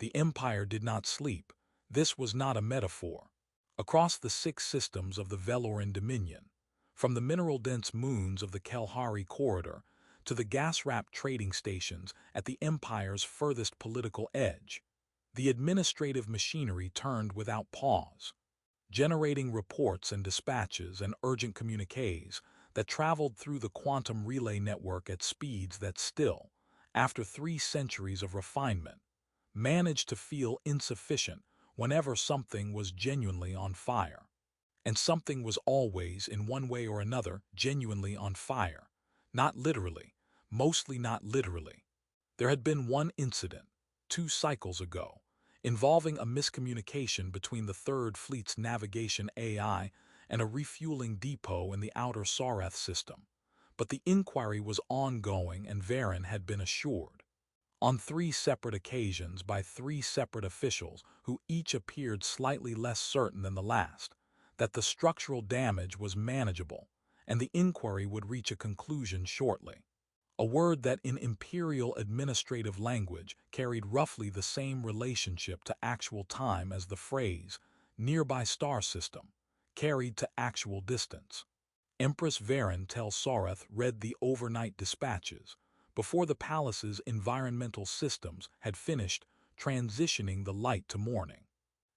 The Empire did not sleep. This was not a metaphor. Across the 6 systems of the Veloran Dominion, from the mineral-dense moons of the Kalahari Corridor to the gas-wrapped trading stations at the Empire's furthest political edge, the administrative machinery turned without pause, generating reports and dispatches and urgent communiques that traveled through the quantum relay network at speeds that still, after 3 centuries of refinement, managed to feel insufficient whenever something was genuinely on fire. And something was always, in one way or another, genuinely on fire. Not literally, mostly not literally. There had been one incident, 2 cycles ago, involving a miscommunication between the Third Fleet's navigation AI and a refueling depot in the outer Sareth system. But the inquiry was ongoing and Varen had been assured, on 3 separate occasions by 3 separate officials who each appeared slightly less certain than the last, that the structural damage was manageable and the inquiry would reach a conclusion shortly. A word that in imperial administrative language carried roughly the same relationship to actual time as the phrase nearby star system carried to actual distance. Empress Varen Tel Sareth read the overnight dispatches before the palace's environmental systems had finished transitioning the light to morning.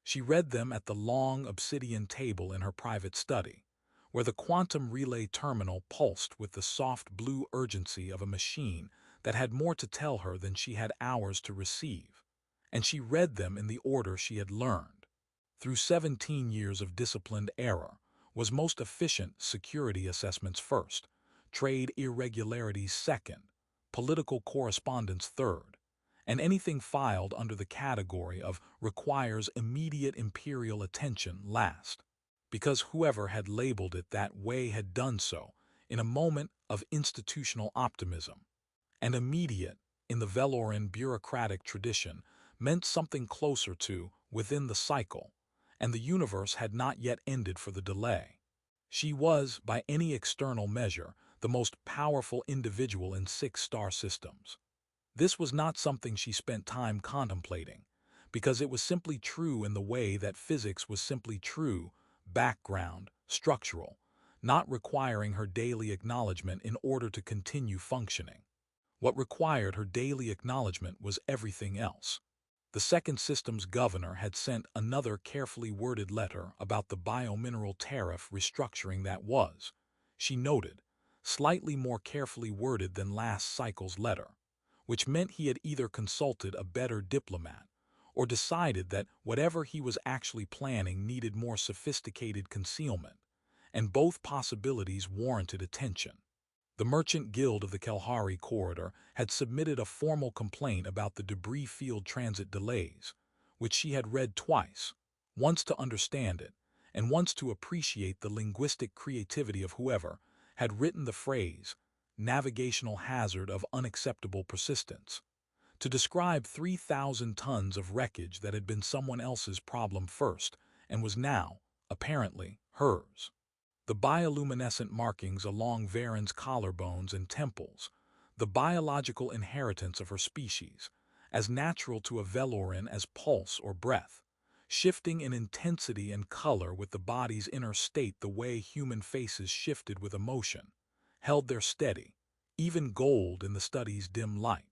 She read them at the long obsidian table in her private study, where the quantum relay terminal pulsed with the soft blue urgency of a machine that had more to tell her than she had hours to receive, and she read them in the order she had learned. Through 17 years of disciplined error, was most efficient security assessments first, trade irregularities second, political correspondence third, and anything filed under the category of requires immediate imperial attention last, because whoever had labeled it that way had done so in a moment of institutional optimism. And immediate, in the Veloran bureaucratic tradition, meant something closer to within the cycle, and the universe had not yet ended for the delay. She was, by any external measure, the most powerful individual in 6 star systems. This was not something she spent time contemplating, because it was simply true in the way that physics was simply true, background, structural, not requiring her daily acknowledgement in order to continue functioning. What required her daily acknowledgement was everything else. The 2nd system's governor had sent another carefully worded letter about the biomineral tariff restructuring that was, she noted, slightly more carefully worded than last cycle's letter, which meant he had either consulted a better diplomat or decided that whatever he was actually planning needed more sophisticated concealment, and both possibilities warranted attention. The Merchant Guild of the Kalahari Corridor had submitted a formal complaint about the debris field transit delays, which she had read twice, once to understand it, and once to appreciate the linguistic creativity of whoever had written the phrase, navigational hazard of unacceptable persistence, to describe 3,000 tons of wreckage that had been someone else's problem first and was now, apparently, hers. The bioluminescent markings along Varen's collarbones and temples, the biological inheritance of her species, as natural to a Veloran as pulse or breath, shifting in intensity and color with the body's inner state the way human faces shifted with emotion, held their steady, even gold in the study's dim light.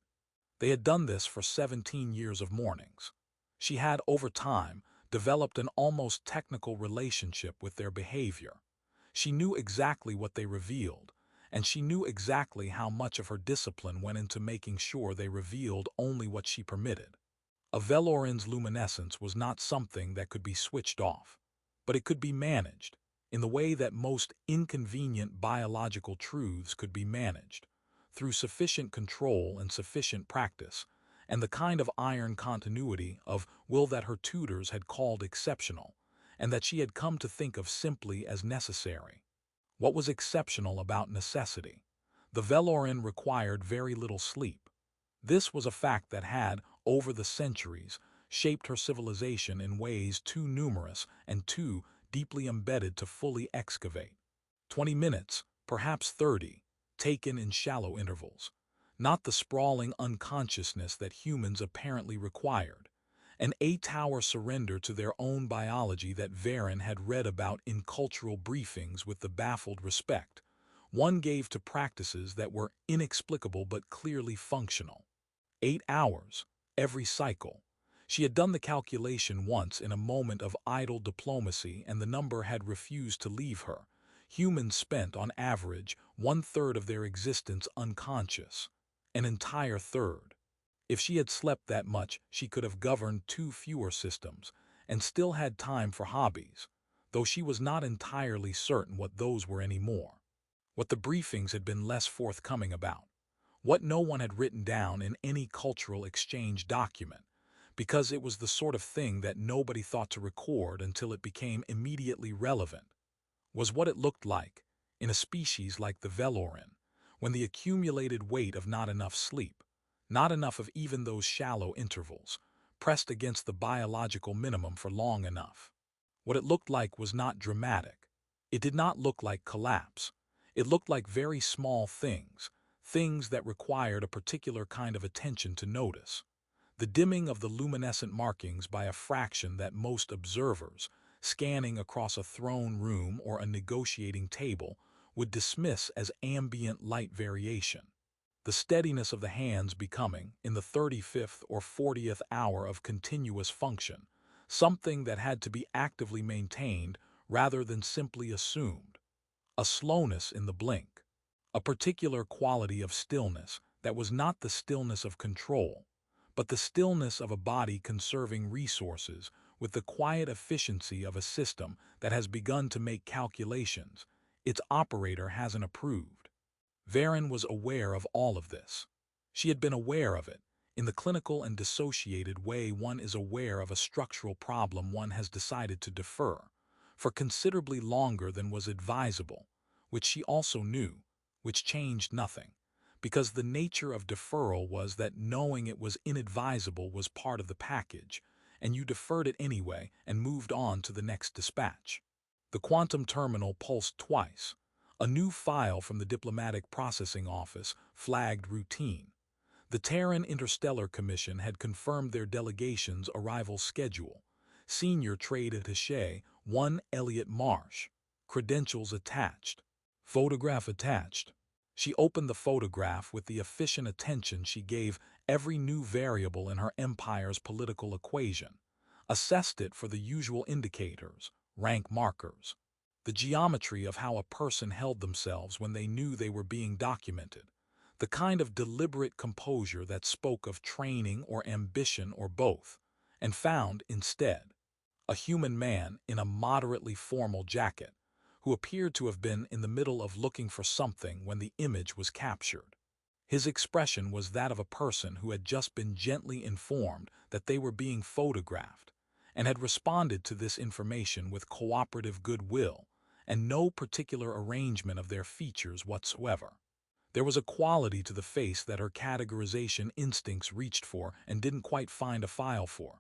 They had done this for 17 years of mornings. She had, over time, developed an almost technical relationship with their behavior. She knew exactly what they revealed, and she knew exactly how much of her discipline went into making sure they revealed only what she permitted. A Veloran's luminescence was not something that could be switched off, but it could be managed, in the way that most inconvenient biological truths could be managed, through sufficient control and sufficient practice, and the kind of iron continuity of will that her tutors had called exceptional, and that she had come to think of simply as necessary. What was exceptional about necessity? The Veloran required very little sleep. This was a fact that had, over the centuries, shaped her civilization in ways too numerous and too deeply embedded to fully excavate. 20 minutes, perhaps 30, taken in shallow intervals. Not the sprawling unconsciousness that humans apparently required, an 8-hour surrender to their own biology that Varen had read about in cultural briefings with the baffled respect one gave to practices that were inexplicable but clearly functional. 8 hours, every cycle. She had done the calculation once in a moment of idle diplomacy, and the number had refused to leave her. Humans spent, on average, 1/3 of their existence unconscious. An entire third. If she had slept that much, she could have governed 2 fewer systems, and still had time for hobbies, though she was not entirely certain what those were anymore. What the briefings had been less forthcoming about. What no one had written down in any cultural exchange document, because it was the sort of thing that nobody thought to record until it became immediately relevant, was what it looked like, in a species like the Veloran, when the accumulated weight of not enough sleep, not enough of even those shallow intervals, pressed against the biological minimum for long enough. What it looked like was not dramatic. It did not look like collapse. It looked like very small things, things that required a particular kind of attention to notice. The dimming of the luminescent markings by a fraction that most observers, scanning across a throne room or a negotiating table, would dismiss as ambient light variation. The steadiness of the hands becoming, in the 35th or 40th hour of continuous function, something that had to be actively maintained rather than simply assumed. A slowness in the blink. A particular quality of stillness that was not the stillness of control, but the stillness of a body conserving resources with the quiet efficiency of a system that has begun to make calculations its operator hasn't approved. Varen was aware of all of this. She had been aware of it, in the clinical and dissociated way one is aware of a structural problem one has decided to defer, for considerably longer than was advisable, which she also knew, which changed nothing, because the nature of deferral was that knowing it was inadvisable was part of the package, and you deferred it anyway and moved on to the next dispatch. The quantum terminal pulsed twice. A new file from the Diplomatic Processing Office flagged routine. The Terran Interstellar Commission had confirmed their delegation's arrival schedule. Senior Trade Attaché 1 Elliot Marsh. Credentials attached. Photograph attached. She opened the photograph with the efficient attention she gave every new variable in her empire's political equation, assessed it for the usual indicators, rank markers, the geometry of how a person held themselves when they knew they were being documented, the kind of deliberate composure that spoke of training or ambition or both, and found, instead, a human man in a moderately formal jacket, who appeared to have been in the middle of looking for something when the image was captured. His expression was that of a person who had just been gently informed that they were being photographed, and had responded to this information with cooperative goodwill and no particular arrangement of their features whatsoever. There was a quality to the face that her categorization instincts reached for and didn't quite find a file for.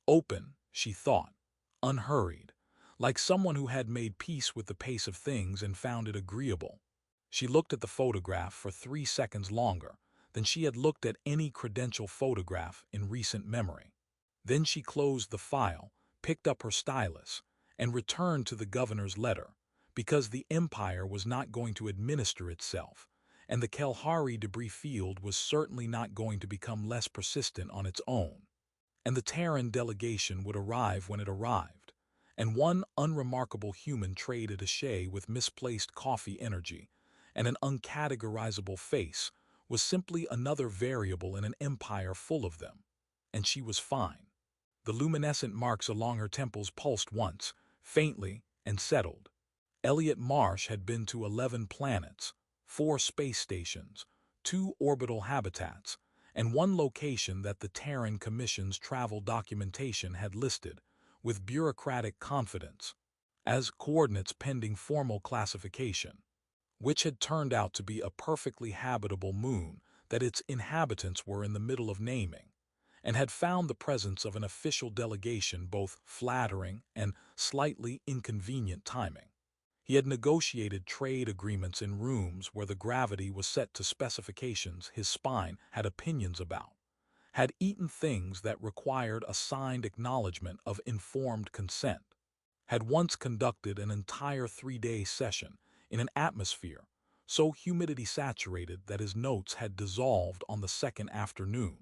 Open, she thought, unhurried, like someone who had made peace with the pace of things and found it agreeable. She looked at the photograph for 3 seconds longer than she had looked at any credential photograph in recent memory. Then she closed the file, picked up her stylus, and returned to the governor's letter, because the Empire was not going to administer itself, and the Kelhari debris field was certainly not going to become less persistent on its own. And the Terran delegation would arrive when it arrived, and one unremarkable human trade attaché with misplaced coffee energy and an uncategorizable face was simply another variable in an empire full of them, and she was fine. The luminescent marks along her temples pulsed once, faintly, and settled. Elliot Marsh had been to 11 planets, 4 space stations, 2 orbital habitats, and 1 location that the Terran Commission's travel documentation had listed, with bureaucratic confidence, as coordinates pending formal classification, which had turned out to be a perfectly habitable moon that its inhabitants were in the middle of naming, and had found the presence of an official delegation both flattering and slightly inconvenient timing. He had negotiated trade agreements in rooms where the gravity was set to specifications his spine had opinions about, had eaten things that required a signed acknowledgement of informed consent, had once conducted an entire 3-day session in an atmosphere so humidity-saturated that his notes had dissolved on the second afternoon.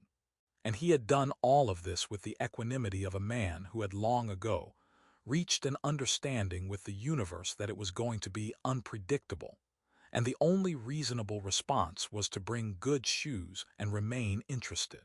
And he had done all of this with the equanimity of a man who had long ago reached an understanding with the universe that it was going to be unpredictable, and the only reasonable response was to bring good shoes and remain interested.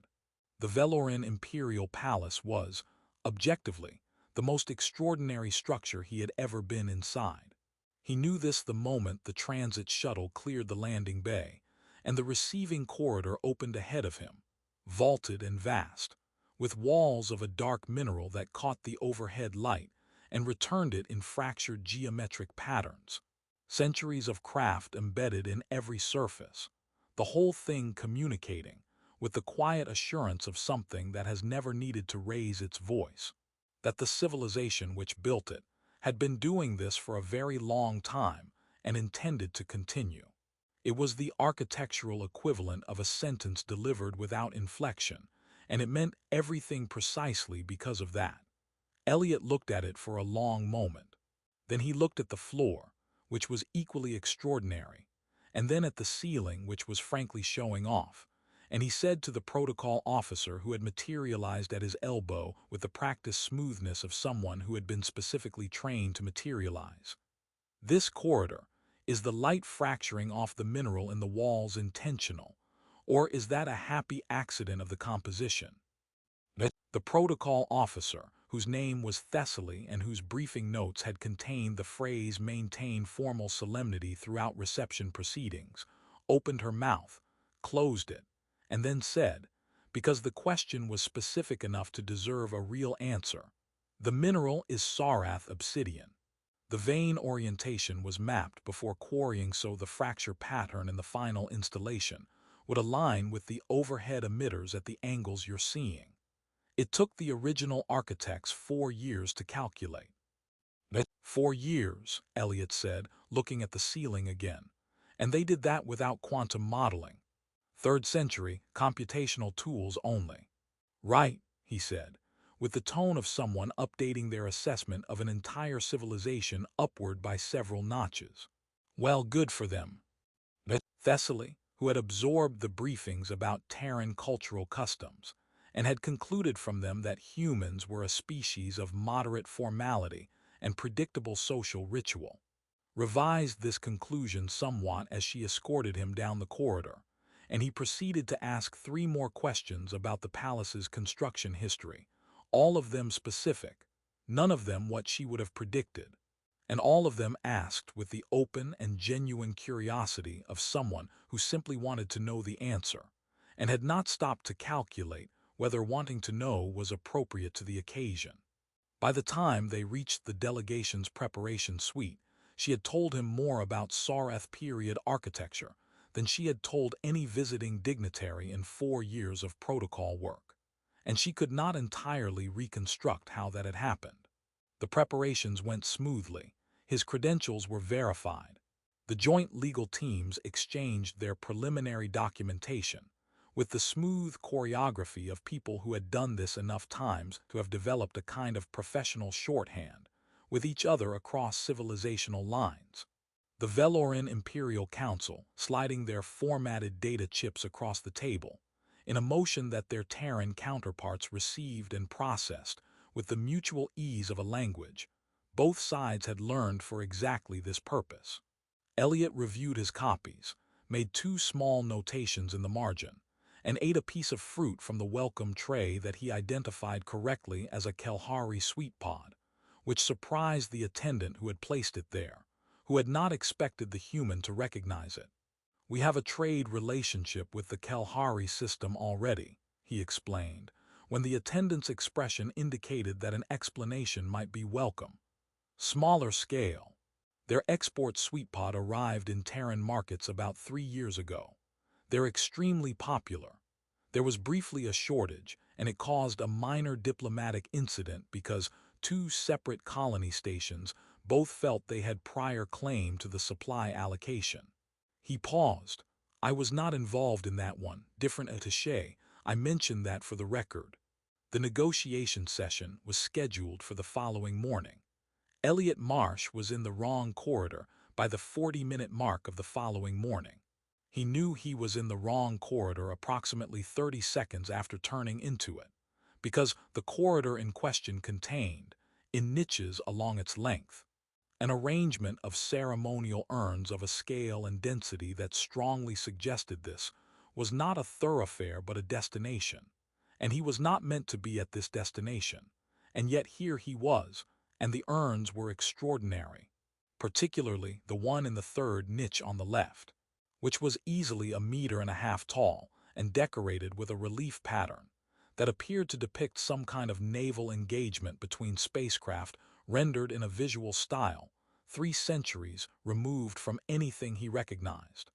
The Veloran Imperial Palace was, objectively, the most extraordinary structure he had ever been inside. He knew this the moment the transit shuttle cleared the landing bay, and the receiving corridor opened ahead of him, vaulted and vast, with walls of a dark mineral that caught the overhead light and returned it in fractured geometric patterns. Centuries of craft embedded in every surface, the whole thing communicating with the quiet assurance of something that has never needed to raise its voice, that the civilization which built it had been doing this for a very long time and intended to continue. It was the architectural equivalent of a sentence delivered without inflection, and it meant everything precisely because of that. Elliot looked at it for a long moment. Then he looked at the floor, which was equally extraordinary, and then at the ceiling, which was frankly showing off, and he said to the protocol officer who had materialized at his elbow with the practiced smoothness of someone who had been specifically trained to materialize, "This corridor, is the light fracturing off the mineral in the walls intentional, or is that a happy accident of the composition?" The protocol officer, whose name was Thessaly and whose briefing notes had contained the phrase "maintain formal solemnity throughout reception proceedings," opened her mouth, closed it, and then said, because the question was specific enough to deserve a real answer, "The mineral is Sarath obsidian." The vein orientation was mapped before quarrying so the fracture pattern in the final installation would align with the overhead emitters at the angles you're seeing. It took the original architects 4 years to calculate. 4 years, Elliot said, looking at the ceiling again. And they did that without quantum modeling. 3rd century, computational tools only. Right, he said, with the tone of someone updating their assessment of an entire civilization upward by several notches. Well, good for them. Thessaly, who had absorbed the briefings about Terran cultural customs, and had concluded from them that humans were a species of moderate formality and predictable social ritual, revised this conclusion somewhat as she escorted him down the corridor, and he proceeded to ask 3 more questions about the palace's construction history, all of them specific, none of them what she would have predicted, and all of them asked with the open and genuine curiosity of someone who simply wanted to know the answer, and had not stopped to calculate whether wanting to know was appropriate to the occasion. By the time they reached the delegation's preparation suite, she had told him more about Sarath period architecture than she had told any visiting dignitary in 4 years of protocol work, and she could not entirely reconstruct how that had happened. The preparations went smoothly. His credentials were verified. The joint legal teams exchanged their preliminary documentation, with the smooth choreography of people who had done this enough times to have developed a kind of professional shorthand with each other across civilizational lines. The Veloran Imperial Council sliding their formatted data chips across the table, in a motion that their Terran counterparts received and processed with the mutual ease of a language both sides had learned for exactly this purpose. Elliot reviewed his copies, made 2 small notations in the margin, and ate a piece of fruit from the welcome tray that he identified correctly as a Kelhari sweet pod, which surprised the attendant who had placed it there, who had not expected the human to recognize it. "We have a trade relationship with the Kelhari system already," he explained, when the attendant's expression indicated that an explanation might be welcome. "Smaller scale. Their export sweet pod arrived in Terran markets about 3 years ago. They're extremely popular. There was briefly a shortage, and it caused a minor diplomatic incident because 2 separate colony stations both felt they had prior claim to the supply allocation." He paused. "I was not involved in that one, different attaché. I mentioned that for the record. The negotiation session was scheduled for the following morning. Elliot Marsh was in the wrong corridor by the 40-minute mark of the following morning. He knew he was in the wrong corridor approximately 30 seconds after turning into it, because the corridor in question contained, in niches along its length, an arrangement of ceremonial urns of a scale and density that strongly suggested this was not a thoroughfare but a destination, and he was not meant to be at this destination, and yet here he was, and the urns were extraordinary, particularly the one in the third niche on the left, which was easily 1.5 meters tall and decorated with a relief pattern that appeared to depict some kind of naval engagement between spacecraft rendered in a visual style 3 centuries removed from anything he recognized.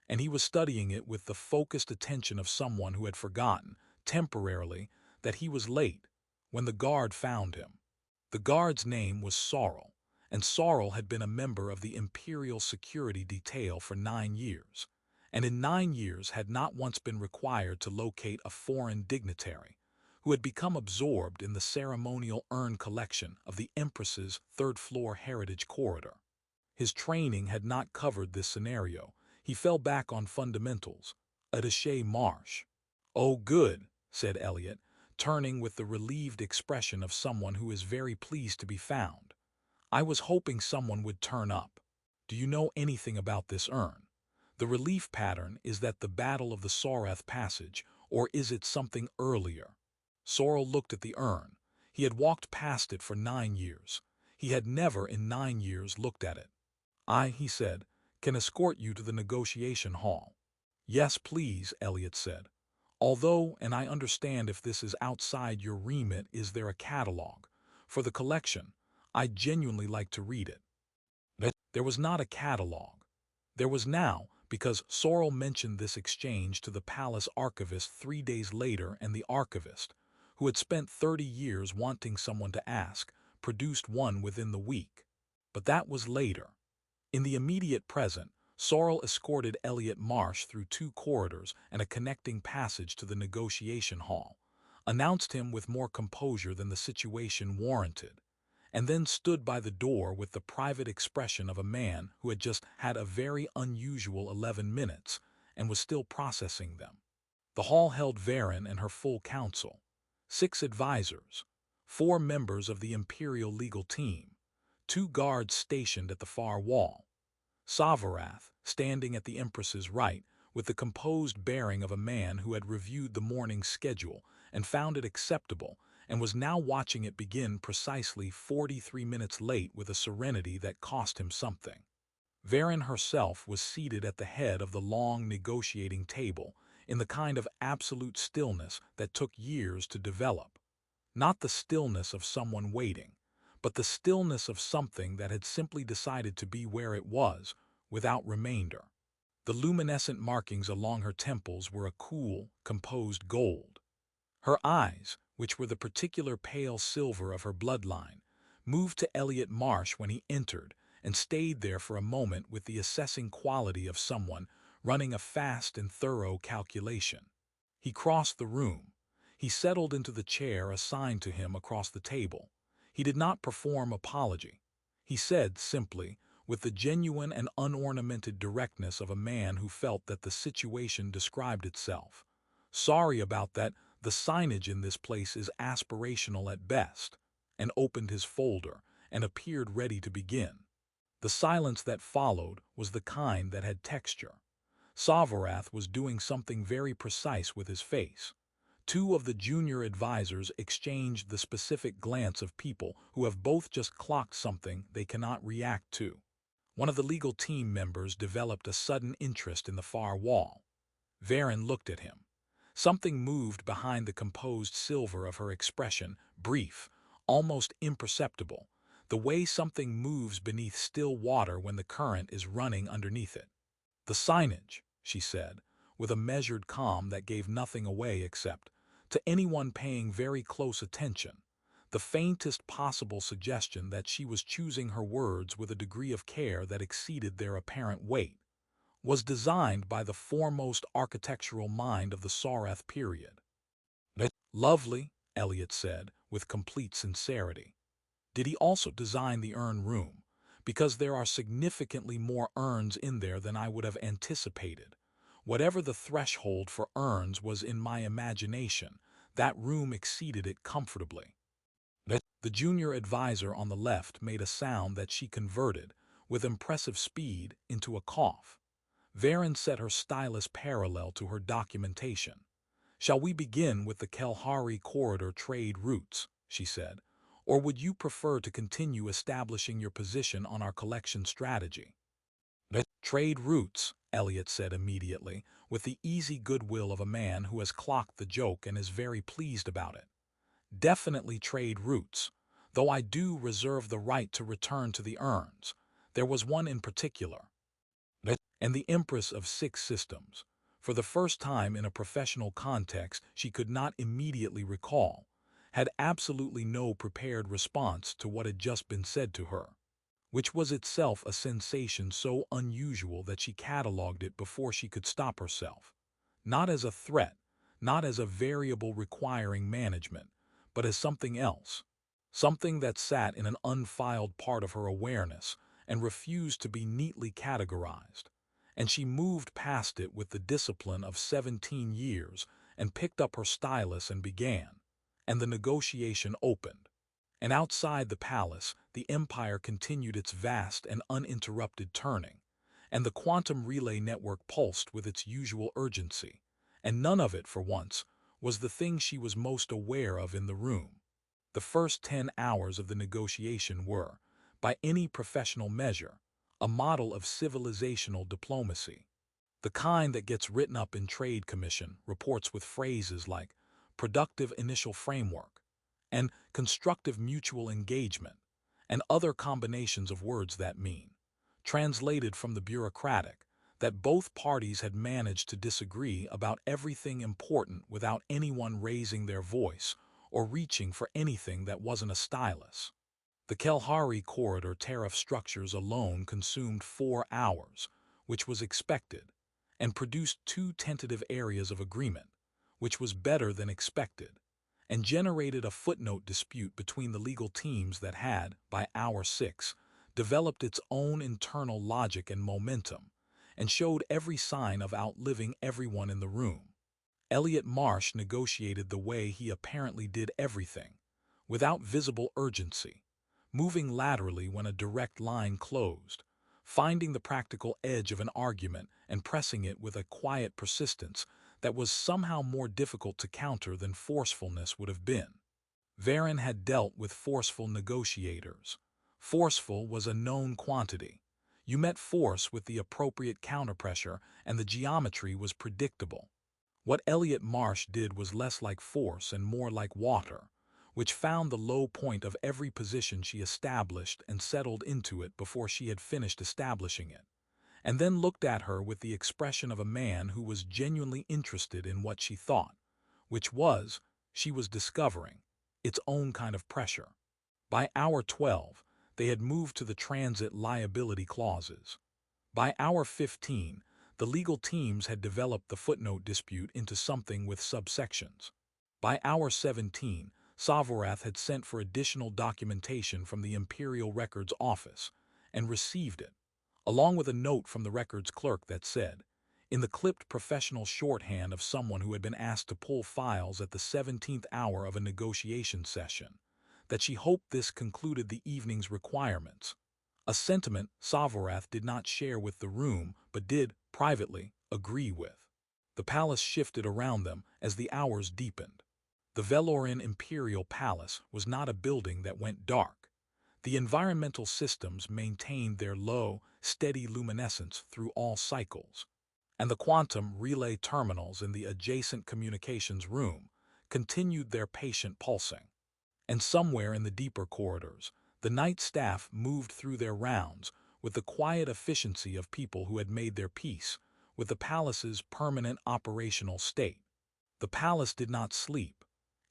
And he was studying it with the focused attention of someone who had forgotten, temporarily, that he was late when the guard found him. The guard's name was Sorrel, and Sorrel had been a member of the Imperial Security Detail for 9 years, and in 9 years had not once been required to locate a foreign dignitary who had become absorbed in the ceremonial urn collection of the Empress's third-floor heritage corridor. His training had not covered this scenario. He fell back on fundamentals. Attaché Marsh. "Oh, good," said Elliot, turning with the relieved expression of someone who is very pleased to be found. "I was hoping someone would turn up. Do you know anything about this urn? The relief pattern is that the Battle of the Soreth Passage, or is it something earlier?" Sorrel looked at the urn. He had walked past it for 9 years. He had never in 9 years looked at it. "I," he said, "can escort you to the negotiation hall." "Yes, please," Elliot said. "Although, and I understand if this is outside your remit, is there a catalog for the collection? I'd genuinely like to read it." There was not a catalog. There was now, because Sorrel mentioned this exchange to the palace archivist 3 days later, and the archivist, who had spent 30 years wanting someone to ask, produced one within the week. But that was later. In the immediate present, Sorrel escorted Elliot Marsh through 2 corridors and a connecting passage to the negotiation hall, announced him with more composure than the situation warranted, and then stood by the door with the private expression of a man who had just had a very unusual 11 minutes and was still processing them. The hall held Varen and her full council, 6 advisors, 4 members of the Imperial legal team, 2 guards stationed at the far wall, Savarath standing at the Empress's right with the composed bearing of a man who had reviewed the morning's schedule and found it acceptable and was now watching it begin precisely 43 minutes late with a serenity that cost him something. Varen herself was seated at the head of the long negotiating table in the kind of absolute stillness that took years to develop. Not the stillness of someone waiting, but the stillness of something that had simply decided to be where it was, without remainder. The luminescent markings along her temples were a cool, composed gold. Her eyes, which were the particular pale silver of her bloodline, moved to Elliot Marsh when he entered and stayed there for a moment with the assessing quality of someone running a fast and thorough calculation. He crossed the room. He settled into the chair assigned to him across the table. He did not perform apology. He said simply, with the genuine and unornamented directness of a man who felt that the situation described itself, "Sorry about that, the signage in this place is aspirational at best," and opened his folder and appeared ready to begin. The silence that followed was the kind that had texture. Savarath was doing something very precise with his face. 2 of the junior advisors exchanged the specific glance of people who have both just clocked something they cannot react to. One of the legal team members developed a sudden interest in the far wall. Varen looked at him. Something moved behind the composed silver of her expression, brief, almost imperceptible, the way something moves beneath still water when the current is running underneath it. "The signage," she said, with a measured calm that gave nothing away except, to anyone paying very close attention, the faintest possible suggestion that she was choosing her words with a degree of care that exceeded their apparent weight, "was designed by the foremost architectural mind of the Soreth period. Lovely, Elliot said, with complete sincerity. Did he also design the urn room? Because there are significantly more urns in there than I would have anticipated. Whatever the threshold for urns was in my imagination, that room exceeded it comfortably. The junior advisor on the left made a sound that she converted, with impressive speed, into a cough. Varen set her stylus parallel to her documentation. "Shall we begin with the Kalahari corridor trade routes?" she said. "Or would you prefer to continue establishing your position on our collection strategy?" "Trade routes," Elliot said immediately, with the easy goodwill of a man who has clocked the joke and is very pleased about it. "Definitely trade routes, though I do reserve the right to return to the urns. There was one in particular." And the Empress of Six Systems. For the first time in a professional context she could not immediately recall, had absolutely no prepared response to what had just been said to her, which was itself a sensation so unusual that she catalogued it before she could stop herself. Not as a threat, not as a variable requiring management, but as something else. Something that sat in an unfiled part of her awareness and refused to be neatly categorized. And she moved past it with the discipline of 17 years and picked up her stylus and began. And the negotiation opened. And outside the palace, the empire continued its vast and uninterrupted turning, and the quantum relay network pulsed with its usual urgency, and none of it, for once, was the thing she was most aware of in the room. The first 10 hours of the negotiation were, by any professional measure, a model of civilizational diplomacy. The kind that gets written up in trade commission reports with phrases like productive initial framework and constructive mutual engagement and other combinations of words that mean, translated from the bureaucratic, that both parties had managed to disagree about everything important without anyone raising their voice or reaching for anything that wasn't a stylus. The Kalahari corridor tariff structures alone consumed 4 hours, which was expected, and produced 2 tentative areas of agreement, which was better than expected, and generated a footnote dispute between the legal teams that had, by hour 6, developed its own internal logic and momentum, and showed every sign of outliving everyone in the room. Elliot Marsh negotiated the way he apparently did everything, without visible urgency, moving laterally when a direct line closed, finding the practical edge of an argument and pressing it with a quiet persistence that was somehow more difficult to counter than forcefulness would have been. Varen had dealt with forceful negotiators. Forceful was a known quantity. You met force with the appropriate counterpressure and the geometry was predictable. What Elliot Marsh did was less like force and more like water, which found the low point of every position she established and settled into it before she had finished establishing it, and then looked at her with the expression of a man who was genuinely interested in what she thought, which was, she was discovering, its own kind of pressure. By hour 12, they had moved to the transit liability clauses. By hour 15, the legal teams had developed the footnote dispute into something with subsections. By hour 17, Savorath had sent for additional documentation from the Imperial Records Office and received it, along with a note from the records clerk that said, in the clipped professional shorthand of someone who had been asked to pull files at the 17th hour of a negotiation session, that she hoped this concluded the evening's requirements. A sentiment Savorath did not share with the room, but did, privately, agree with. The palace shifted around them as the hours deepened. The Veloran Imperial Palace was not a building that went dark. The environmental systems maintained their low, steady luminescence through all cycles, and the quantum relay terminals in the adjacent communications room continued their patient pulsing. And somewhere in the deeper corridors, the night staff moved through their rounds with the quiet efficiency of people who had made their peace with the palace's permanent operational state. The palace did not sleep.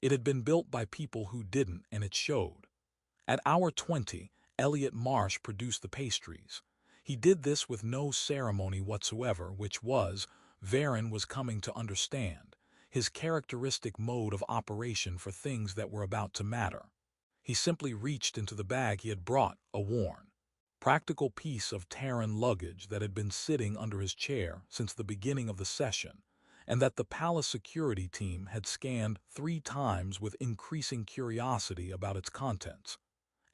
It had been built by people who didn't, and it showed. At hour 20, Elliot Marsh produced the pastries. He did this with no ceremony whatsoever, which was, Varen was coming to understand. his characteristic mode of operation for things that were about to matter. He simply reached into the bag he had brought, a worn, practical piece of Terran luggage that had been sitting under his chair since the beginning of the session, and that the palace security team had scanned 3 times with increasing curiosity about its contents,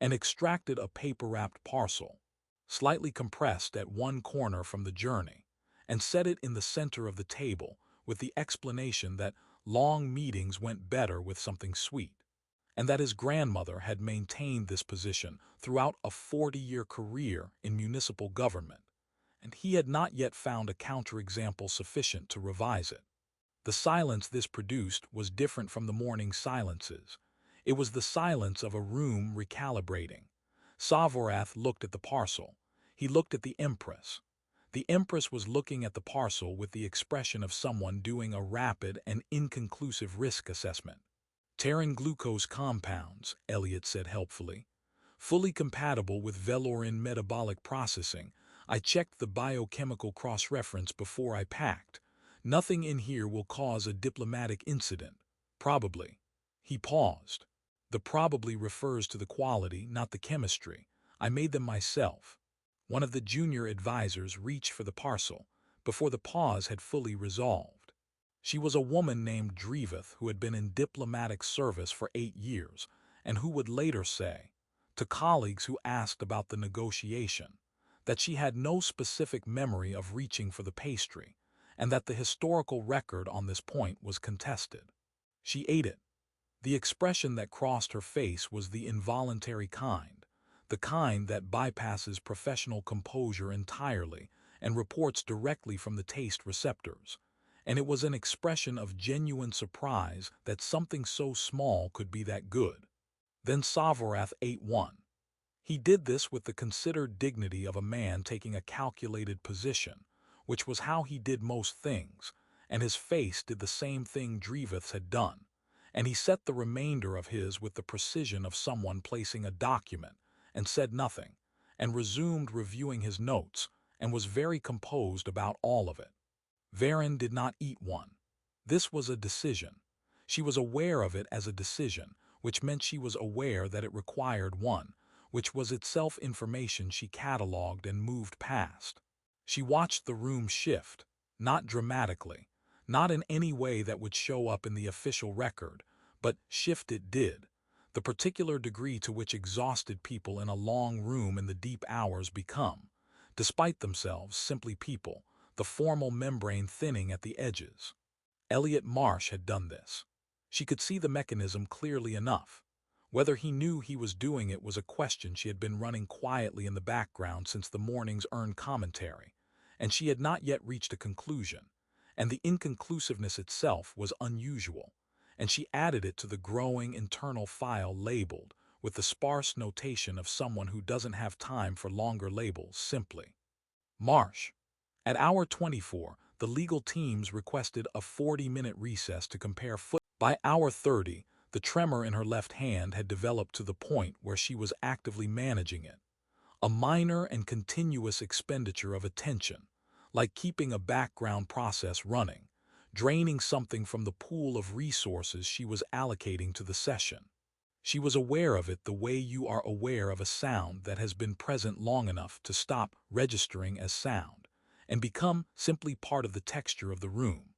and extracted a paper-wrapped parcel, slightly compressed at one corner from the journey, and set it in the center of the table with the explanation that long meetings went better with something sweet, and that his grandmother had maintained this position throughout a 40-year career in municipal government, and he had not yet found a counterexample sufficient to revise it. The silence this produced was different from the morning silences. It was the silence of a room recalibrating. Savorath looked at the parcel. He looked at the Empress. The Empress was looking at the parcel with the expression of someone doing a rapid and inconclusive risk assessment. Terran glucose compounds, Elliot said helpfully. Fully compatible with Veloran metabolic processing. I checked the biochemical cross-reference before I packed. Nothing in here will cause a diplomatic incident. Probably. He paused. The probably refers to the quality, not the chemistry. I made them myself. One of the junior advisors reached for the parcel before the pause had fully resolved. She was a woman named Drevith who had been in diplomatic service for 8 years and who would later say, to colleagues who asked about the negotiation, that she had no specific memory of reaching for the pastry and that the historical record on this point was contested. She ate it. The expression that crossed her face was the involuntary kind, the kind that bypasses professional composure entirely and reports directly from the taste receptors, and it was an expression of genuine surprise that something so small could be that good. Then Savorath ate one. He did this with the considered dignity of a man taking a calculated position, which was how he did most things, and his face did the same thing Drevith's had done, and he set the remainder of his with the precision of someone placing a document, and said nothing, and resumed reviewing his notes, and was very composed about all of it. Varen did not eat one. This was a decision. She was aware of it as a decision, which meant she was aware that it required one, which was itself information she catalogued and moved past. She watched the room shift, not dramatically, not in any way that would show up in the official record, but shift it did, the particular degree to which exhausted people in a long room in the deep hours become, despite themselves, simply people, the formal membrane thinning at the edges. Elliot Marsh had done this. She could see the mechanism clearly enough. Whether he knew he was doing it was a question she had been running quietly in the background since the morning's earned commentary, and she had not yet reached a conclusion, and the inconclusiveness itself was unusual, and she added it to the growing internal file labeled with the sparse notation of someone who doesn't have time for longer labels, simply Marsh. At hour 24, the legal teams requested a 40-minute recess to compare foot. By hour 30, the tremor in her left hand had developed to the point where she was actively managing it. A minor and continuous expenditure of attention, like keeping a background process running, draining something from the pool of resources she was allocating to the session. She was aware of it the way you are aware of a sound that has been present long enough to stop registering as sound and become simply part of the texture of the room,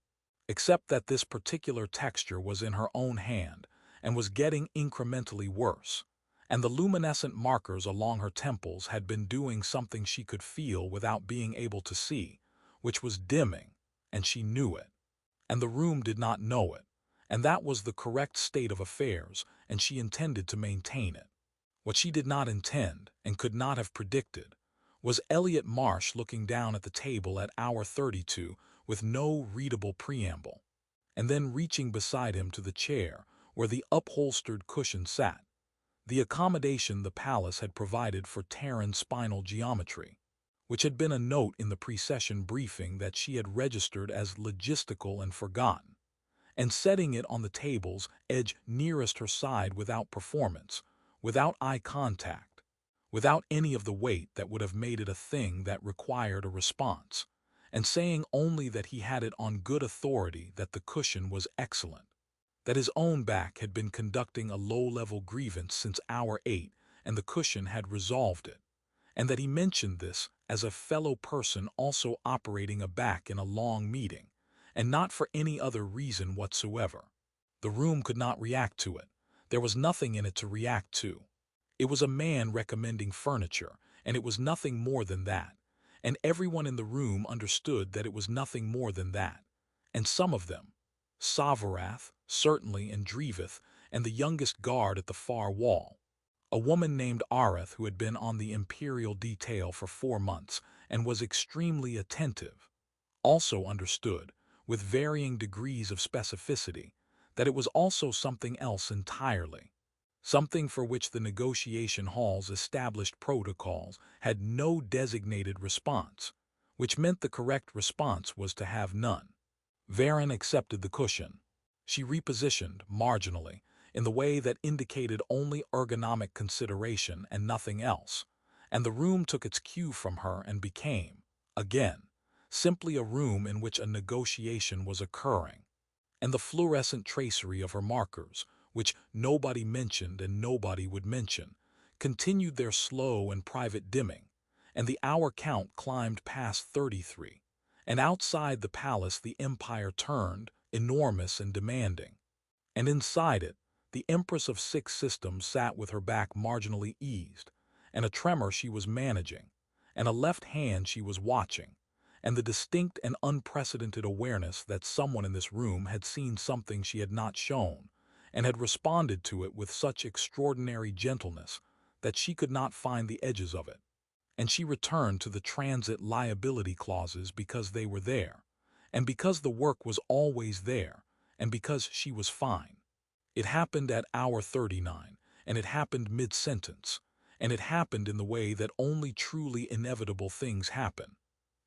except that this particular texture was in her own hand and was getting incrementally worse, and the luminescent markers along her temples had been doing something she could feel without being able to see, which was dimming, and she knew it, and the room did not know it, and that was the correct state of affairs, and she intended to maintain it. What she did not intend, and could not have predicted, was Elliot Marsh looking down at the table at hour 32 with no readable preamble, and then reaching beside him to the chair where the upholstered cushion sat, the accommodation the palace had provided for Terran spinal geometry, which had been a note in the pre-session briefing that she had registered as logistical and forgotten, and setting it on the table's edge nearest her side without performance, without eye contact, without any of the weight that would have made it a thing that required a response, and saying only that he had it on good authority that the cushion was excellent, that his own back had been conducting a low-level grievance since hour 8 and the cushion had resolved it, and that he mentioned this as a fellow person also operating a back in a long meeting, and not for any other reason whatsoever. The room could not react to it. There was nothing in it to react to. It was a man recommending furniture, and it was nothing more than that. And everyone in the room understood that it was nothing more than that. And some of them, Savarath, certainly, and Drevith, and the youngest guard at the far wall, a woman named Areth who had been on the imperial detail for 4 months and was extremely attentive, also understood, with varying degrees of specificity, that it was also something else entirely, something for which the negotiation hall's established protocols had no designated response, which meant the correct response was to have none. Varen accepted the cushion. She repositioned, marginally, in the way that indicated only ergonomic consideration and nothing else, and the room took its cue from her and became, again, simply a room in which a negotiation was occurring. And the fluorescent tracery of her markers, which nobody mentioned and nobody would mention, continued their slow and private dimming, and the hour count climbed past 33, and outside the palace the empire turned, enormous and demanding. And inside it, the Empress of 6 systems sat with her back marginally eased, and a tremor she was managing, and a left hand she was watching, and the distinct and unprecedented awareness that someone in this room had seen something she had not shown, and had responded to it with such extraordinary gentleness that she could not find the edges of it. And she returned to the transit liability clauses because they were there, and because the work was always there, and because she was fine. It happened at hour 39, and it happened mid-sentence, and it happened in the way that only truly inevitable things happen.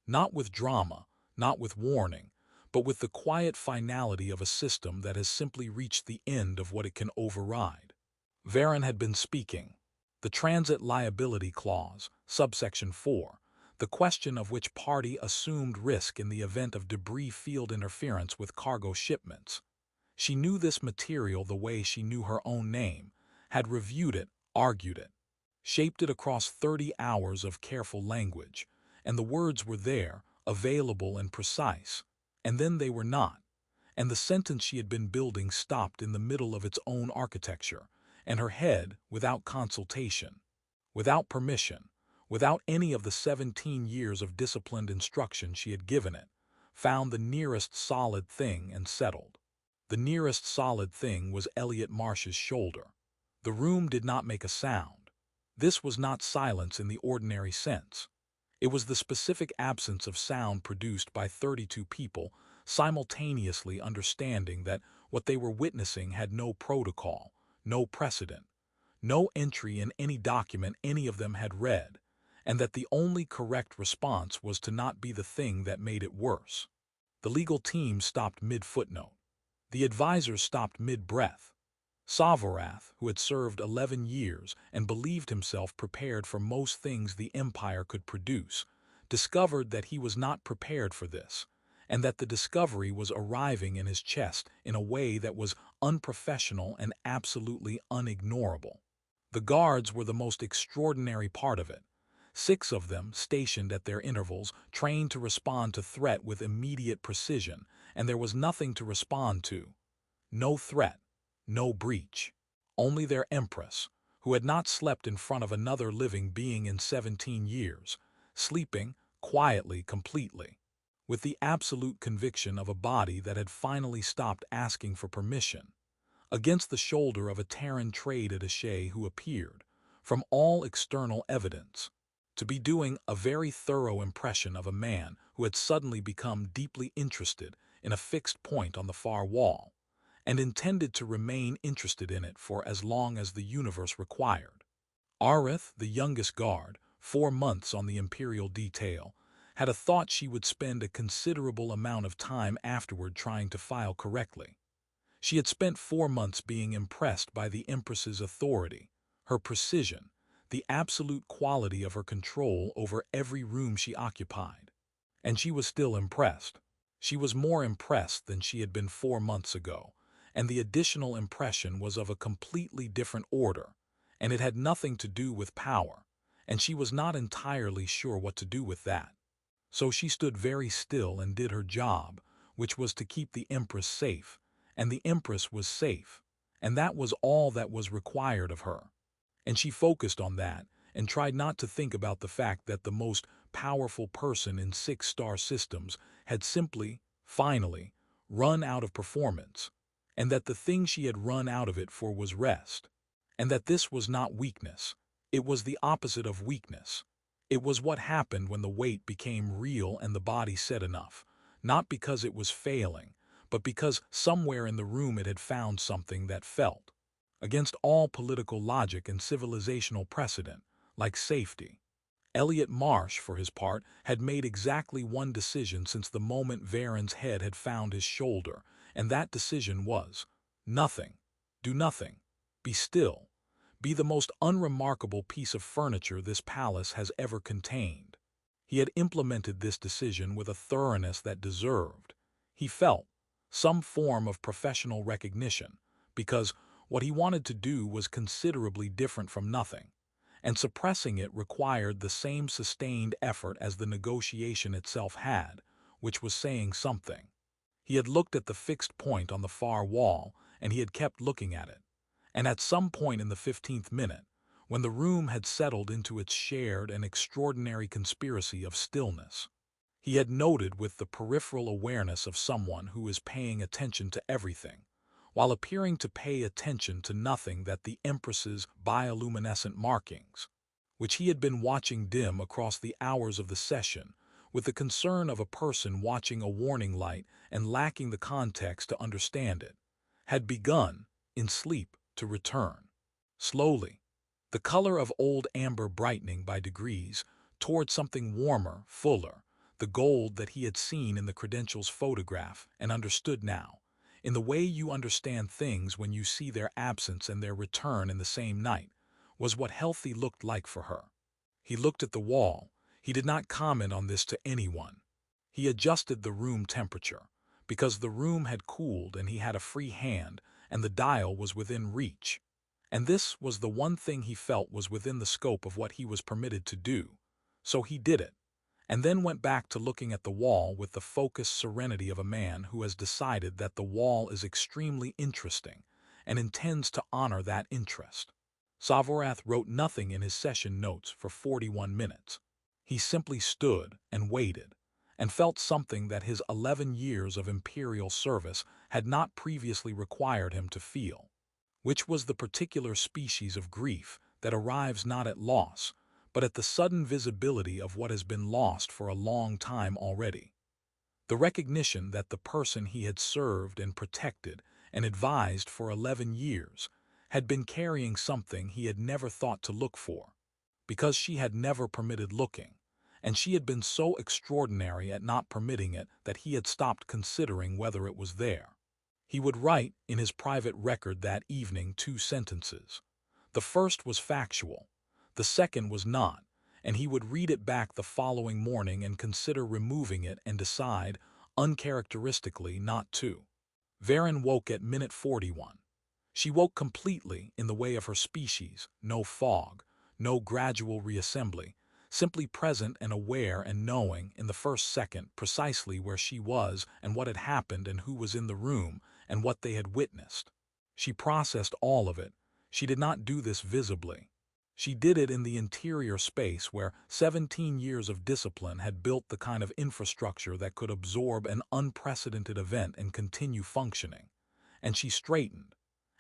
Not with drama, not with warning, but with the quiet finality of a system that has simply reached the end of what it can override. Varen had been speaking. The Transit Liability Clause, subsection 4, the question of which party assumed risk in the event of debris field interference with cargo shipments. She knew this material the way she knew her own name, had reviewed it, argued it, shaped it across 30 hours of careful language, and the words were there, available and precise, and then they were not, and the sentence she had been building stopped in the middle of its own architecture, and her head, without consultation, without permission, without any of the 17 years of disciplined instruction she had given it, found the nearest solid thing and settled. The nearest solid thing was Elliot Marsh's shoulder. The room did not make a sound. This was not silence in the ordinary sense. It was the specific absence of sound produced by 32 people simultaneously understanding that what they were witnessing had no protocol, no precedent, no entry in any document any of them had read, and that the only correct response was to not be the thing that made it worse. The legal team stopped mid-footnote. The advisors stopped mid-breath. Savarath, who had served 11 years and believed himself prepared for most things the Empire could produce, discovered that he was not prepared for this, and that the discovery was arriving in his chest in a way that was unprofessional and absolutely unignorable. The guards were the most extraordinary part of it. 6 of them, stationed at their intervals, trained to respond to threat with immediate precision, and there was nothing to respond to. No threat. No breach. Only their Empress, who had not slept in front of another living being in 17 years, sleeping, quietly, completely, with the absolute conviction of a body that had finally stopped asking for permission, against the shoulder of a Terran trade attaché who appeared, from all external evidence, to be doing a very thorough impression of a man who had suddenly become deeply interested in a fixed point on the far wall, and intended to remain interested in it for as long as the universe required. Areth, the youngest guard, 4 months on the imperial detail, had a thought she would spend a considerable amount of time afterward trying to file correctly. She had spent 4 months being impressed by the Empress's authority, her precision, the absolute quality of her control over every room she occupied. And she was still impressed. She was more impressed than she had been 4 months ago, and the additional impression was of a completely different order, and it had nothing to do with power, and she was not entirely sure what to do with that. So she stood very still and did her job, which was to keep the Empress safe, and the Empress was safe, and that was all that was required of her. And she focused on that and tried not to think about the fact that the most powerful person in six-star systems had simply, finally, run out of performance, and that the thing she had run out of it for was rest, and that this was not weakness. It was the opposite of weakness. It was what happened when the weight became real and the body said enough, not because it was failing, but because somewhere in the room it had found something that felt, against all political logic and civilizational precedent, like safety. Elliot Marsh, for his part, had made exactly one decision since the moment Varen's head had found his shoulder, and that decision was, nothing, do nothing, be still, be the most unremarkable piece of furniture this palace has ever contained. He had implemented this decision with a thoroughness that deserved, he felt, some form of professional recognition, because what he wanted to do was considerably different from nothing, and suppressing it required the same sustained effort as the negotiation itself had, which was saying something. He had looked at the fixed point on the far wall, and he had kept looking at it. And at some point in the 15th minute, when the room had settled into its shared and extraordinary conspiracy of stillness, he had noted with the peripheral awareness of someone who is paying attention to everything, while appearing to pay attention to nothing, that the Empress's bioluminescent markings, which he had been watching dim across the hours of the session, with the concern of a person watching a warning light and lacking the context to understand it, had begun, in sleep, to return. Slowly, the color of old amber brightening by degrees toward something warmer, fuller, the gold that he had seen in the credentials photograph and understood now, in the way you understand things when you see their absence and their return in the same night, was what healthy looked like for her. He looked at the wall. He did not comment on this to anyone. He adjusted the room temperature, because the room had cooled and he had a free hand and the dial was within reach. And this was the one thing he felt was within the scope of what he was permitted to do. So he did it, and then went back to looking at the wall with the focused serenity of a man who has decided that the wall is extremely interesting and intends to honor that interest. Savorath wrote nothing in his session notes for 41 minutes. He simply stood and waited, and felt something that his 11 years of imperial service had not previously required him to feel, which was the particular species of grief that arrives not at loss, but at the sudden visibility of what has been lost for a long time already. The recognition that the person he had served and protected and advised for 11 years had been carrying something he had never thought to look for, because she had never permitted looking, and she had been so extraordinary at not permitting it that he had stopped considering whether it was there. He would write in his private record that evening 2 sentences. The first was factual, the second was not, and he would read it back the following morning and consider removing it and decide, uncharacteristically, not to. Varen woke at minute 41. She woke completely in the way of her species, no fog, no gradual reassembly, simply present and aware and knowing in the first second precisely where she was and what had happened and who was in the room and what they had witnessed. She processed all of it. She did not do this visibly. She did it in the interior space where 17 years of discipline had built the kind of infrastructure that could absorb an unprecedented event and continue functioning. And she straightened,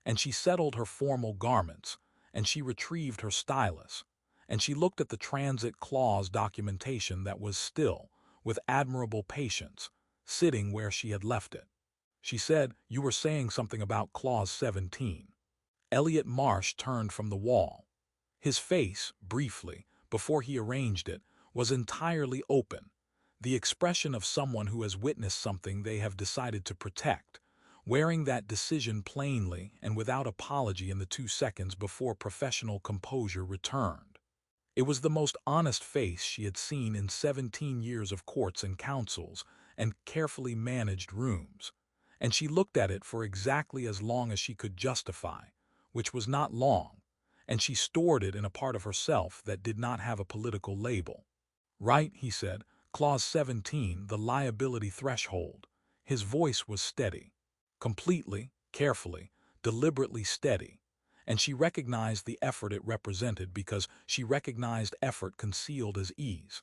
and she settled her formal garments, and she retrieved her stylus, and she looked at the transit clause documentation that was still, with admirable patience, sitting where she had left it. She said, "You were saying something about clause 17. Elliot Marsh turned from the wall. His face, briefly, before he arranged it, was entirely open, the expression of someone who has witnessed something they have decided to protect, wearing that decision plainly and without apology in the 2 seconds before professional composure returned. It was the most honest face she had seen in 17 years of courts and councils and carefully managed rooms, and she looked at it for exactly as long as she could justify, which was not long, and she stored it in a part of herself that did not have a political label. Right, he said, Clause 17, the liability threshold. His voice was steady. Completely, carefully, deliberately steady. And she recognized the effort it represented because she recognized effort concealed as ease.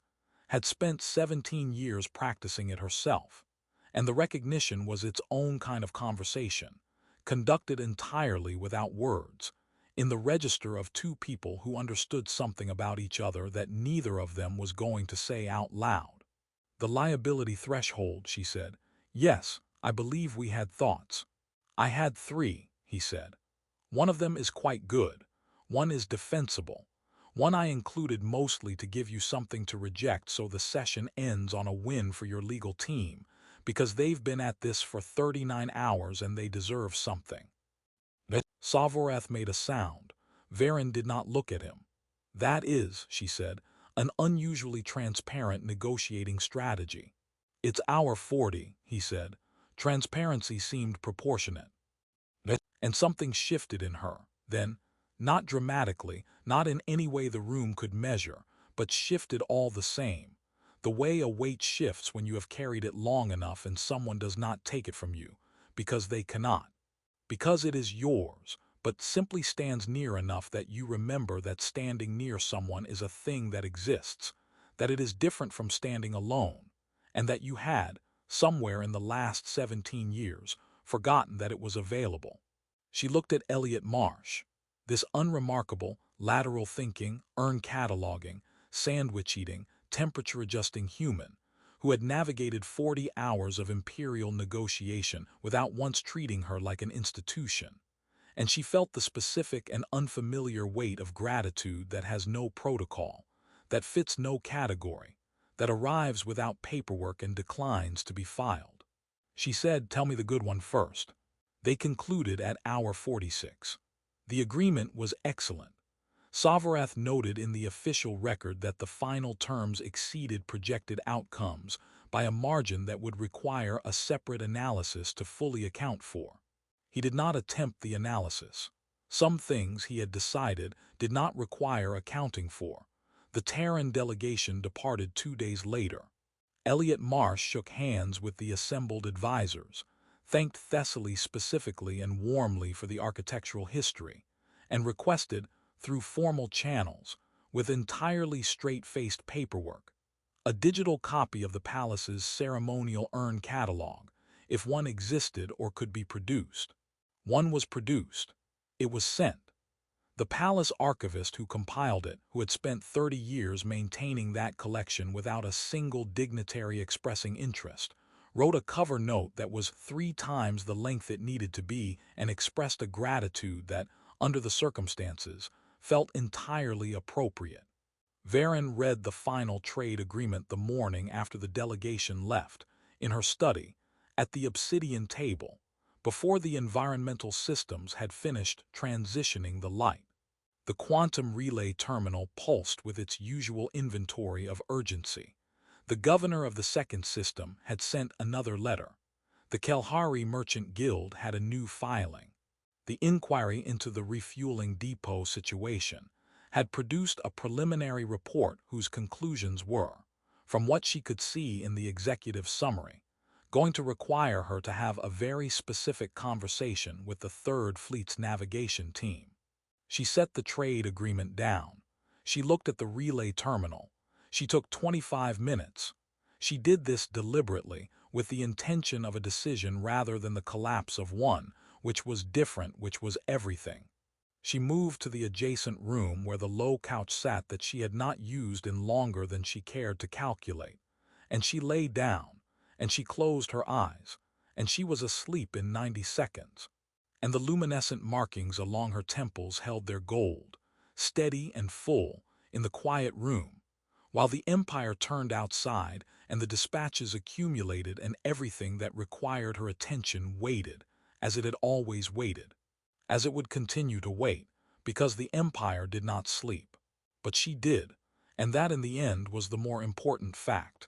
Had spent 17 years practicing it herself. And the recognition was its own kind of conversation, conducted entirely without words, in the register of two people who understood something about each other that neither of them was going to say out loud. The liability threshold, she said. Yes, I believe we had thoughts. I had three, he said. One of them is quite good. One is defensible. One I included mostly to give you something to reject so the session ends on a win for your legal team, because they've been at this for 39 hours and they deserve something. Savoreth made a sound. Varen did not look at him. That is, she said, an unusually transparent negotiating strategy. It's hour 40, he said. Transparency seemed proportionate. And something shifted in her, then, not dramatically, not in any way the room could measure, but shifted all the same. The way a weight shifts when you have carried it long enough and someone does not take it from you, because they cannot. Because it is yours, but simply stands near enough that you remember that standing near someone is a thing that exists, that it is different from standing alone, and that you had, somewhere in the last 17 years, forgotten that it was available. She looked at Elliot Marsh, this unremarkable, lateral thinking, urn cataloging, sandwich eating, temperature adjusting human, who had navigated 40 hours of imperial negotiation without once treating her like an institution. And she felt the specific and unfamiliar weight of gratitude that has no protocol, that fits no category, that arrives without paperwork and declines to be filed. She said, "Tell me the good one first." They concluded at hour 46. The agreement was excellent. Savoreth noted in the official record that the final terms exceeded projected outcomes by a margin that would require a separate analysis to fully account for. He did not attempt the analysis. Some things, he had decided, did not require accounting for. The Terran delegation departed 2 days later. Elliot Marsh shook hands with the assembled advisors, thanked Thessaly specifically and warmly for the architectural history, and requested, through formal channels, with entirely straight-faced paperwork, a digital copy of the palace's ceremonial urn catalog, if one existed or could be produced. One was produced. It was sent. The palace archivist who compiled it, who had spent 30 years maintaining that collection without a single dignitary expressing interest, wrote a cover note that was 3 times the length it needed to be and expressed a gratitude that, under the circumstances, felt entirely appropriate. Varen read the final trade agreement the morning after the delegation left, in her study, at the obsidian table, before the environmental systems had finished transitioning the light. The quantum relay terminal pulsed with its usual inventory of urgency. The governor of the second system had sent another letter. The Kelhari Merchant Guild had a new filing. The inquiry into the refueling depot situation had produced a preliminary report whose conclusions were, from what she could see in the executive summary, going to require her to have a very specific conversation with the Third Fleet's navigation team. She set the trade agreement down. She looked at the relay terminal. She took 25 minutes. She did this deliberately, with the intention of a decision rather than the collapse of one, which was different, which was everything. She moved to the adjacent room where the low couch sat that she had not used in longer than she cared to calculate. And she lay down, and she closed her eyes, and she was asleep in 90 seconds. And the luminescent markings along her temples held their gold, steady and full, in the quiet room, while the Empire turned outside and the dispatches accumulated and everything that required her attention waited, as it had always waited, as it would continue to wait, because the Empire did not sleep. But she did, and that in the end was the more important fact.